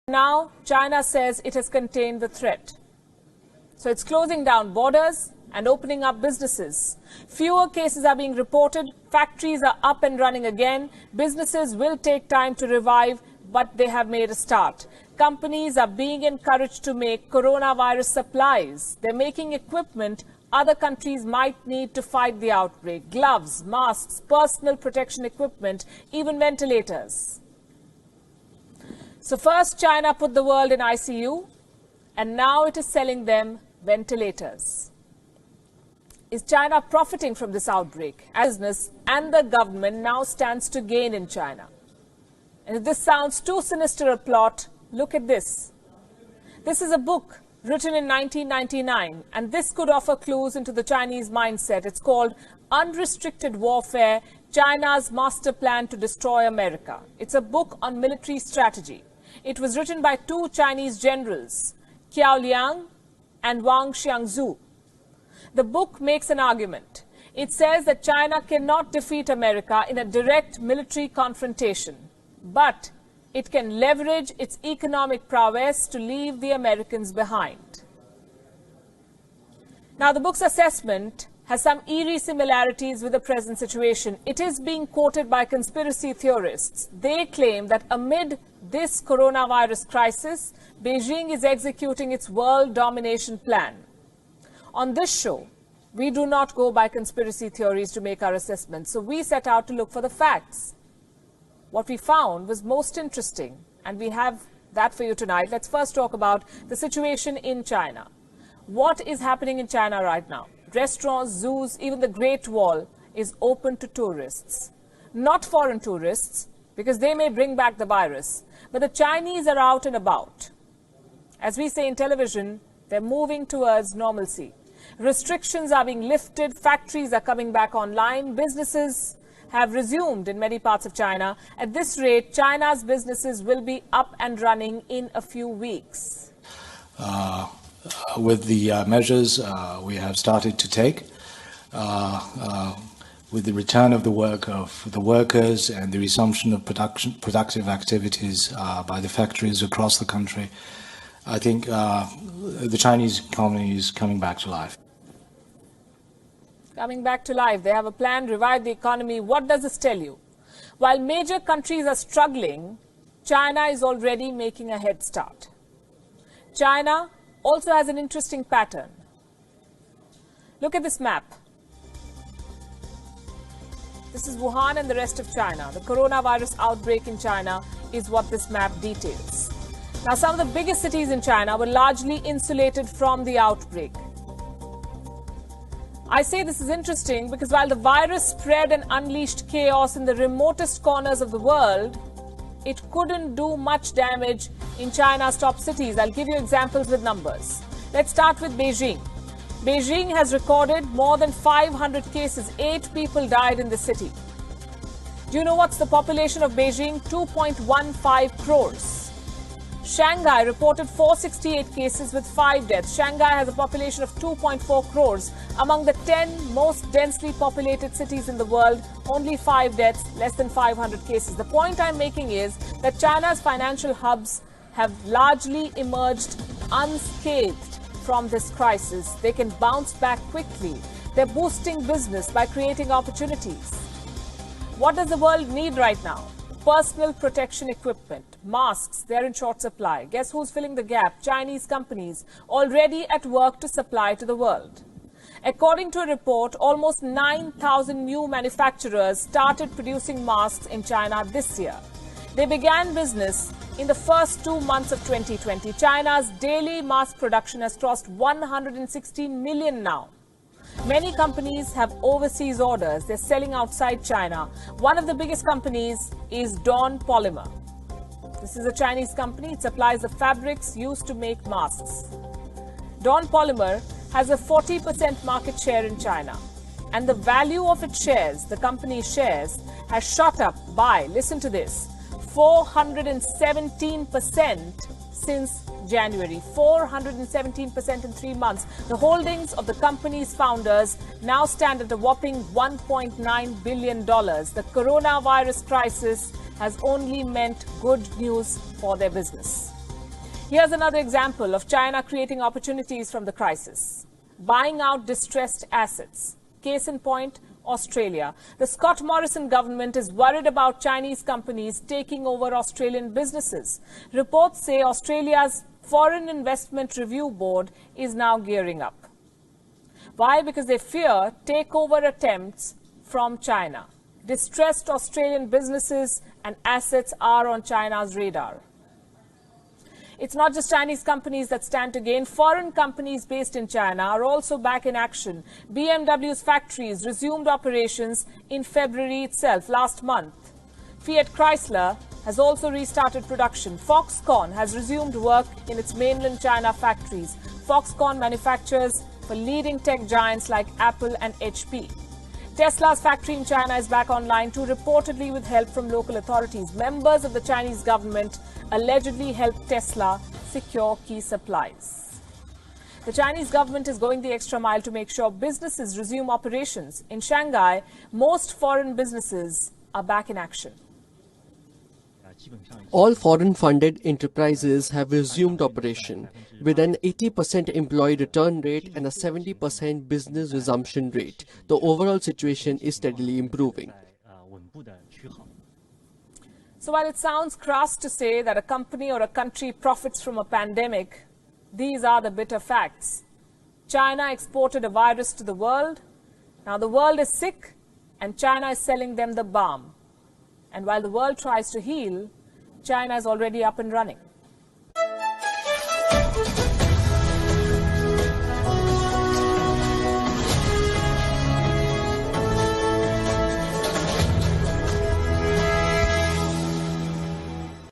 Now, China says it has contained the threat. So it's closing down borders and opening up businesses. Fewer cases are being reported. Factories are up and running again. Businesses will take time to revive, but they have made a start. Companies are being encouraged to make coronavirus supplies. They're making equipment other countries might need to fight the outbreak. Gloves, masks, personal protection equipment, even ventilators. So first China put the world in ICU, and now it is selling them ventilators. Is China profiting from this outbreak? Business and the government now stands to gain in China. And if this sounds too sinister a plot, look at this. This is a book written in 1999, and this could offer clues into the Chinese mindset. It's called Unrestricted Warfare, China's Master Plan to Destroy America. It's a book on military strategy. It was written by two Chinese generals, Qiao Liang and Wang Xiangzu. The book makes an argument. It says that China cannot defeat America in a direct military confrontation, but it can leverage its economic prowess to leave the Americans behind. Now, the book's assessment has some eerie similarities with the present situation. It is being quoted by conspiracy theorists. They claim that amid this coronavirus crisis, Beijing is executing its world domination plan. On this show, we do not go by conspiracy theories to make our assessments, so we set out to look for the facts. What we found was most interesting, and we have that for you tonight. Let's first talk about the situation in China. What is happening in China right now? Restaurants, zoos, even the Great Wall is open to tourists. Not foreign tourists, because they may bring back the virus, but the Chinese are out and about. As we say in television, they're moving towards normalcy. Restrictions are being lifted, factories are coming back online, businesses have resumed in many parts of China. At this rate, China's businesses will be up and running in a few weeks. With the measures we have started to take, with the return of the work of the workers and the resumption of productive activities by the factories across the country, I think the Chinese economy is coming back to life. Coming back to life. They have a plan to revive the economy. What does this tell you? While major countries are struggling, China is already making a head start. China also has an interesting pattern. Look at this map. This is Wuhan and the rest of China. The coronavirus outbreak in China is what this map details. Now, some of the biggest cities in China were largely insulated from the outbreak. I say this is interesting because while the virus spread and unleashed chaos in the remotest corners of the world, it couldn't do much damage in China's top cities. I'll give you examples with numbers. Let's start with Beijing. Beijing has recorded more than 500 cases. 8 people died in the city. Do you know what's the population of Beijing? 2.15 crores. Shanghai reported 468 cases with 5 deaths. Shanghai has a population of 2.4 crores. Among the 10 most densely populated cities in the world, only 5 deaths, less than 500 cases. The point I'm making is that China's financial hubs have largely emerged unscathed from this crisis. They can bounce back quickly. They're boosting business by creating opportunities. What does the world need right now? Personal protection equipment, masks, they're in short supply. Guess who's filling the gap? Chinese companies already at work to supply to the world. According to a report, almost 9,000 new manufacturers started producing masks in China this year. They began business in the first 2 months of 2020. China's daily mask production has crossed 116 million now. Many companies have overseas orders. They're selling outside China. One of the biggest companies is Dawn Polymer. This is a Chinese company. It supplies the fabrics used to make masks. Dawn Polymer has a 40% market share in China. And the value of its shares, the company's shares, has shot up by, listen to this, 417% since January. 417% in 3 months. The holdings of the company's founders now stand at a whopping $1.9 billion. The coronavirus crisis has only meant good news for their business. Here's another example of China creating opportunities from the crisis. Buying out distressed assets. Case in point, Australia. The Scott Morrison government is worried about Chinese companies taking over Australian businesses. Reports say Australia's Foreign Investment Review Board is now gearing up. Why? Because they fear takeover attempts from China. Distressed Australian businesses and assets are on China's radar. It's not just Chinese companies that stand to gain. Foreign companies based in China are also back in action. BMW's factories resumed operations in February itself, last month. Fiat Chrysler has also restarted production. Foxconn has resumed work in its mainland China factories. Foxconn manufactures for leading tech giants like Apple and HP. Tesla's factory in China is back online too, reportedly with help from local authorities. Members of the Chinese government allegedly helped Tesla secure key supplies. The Chinese government is going the extra mile to make sure businesses resume operations. In Shanghai, most foreign businesses are back in action. All foreign-funded enterprises have resumed operation, with an 80% employee return rate and a 70% business resumption rate. The overall situation is steadily improving. So while it sounds crass to say that a company or a country profits from a pandemic, these are the bitter facts. China exported a virus to the world. Now the world is sick, and China is selling them the balm. And while the world tries to heal, China is already up and running.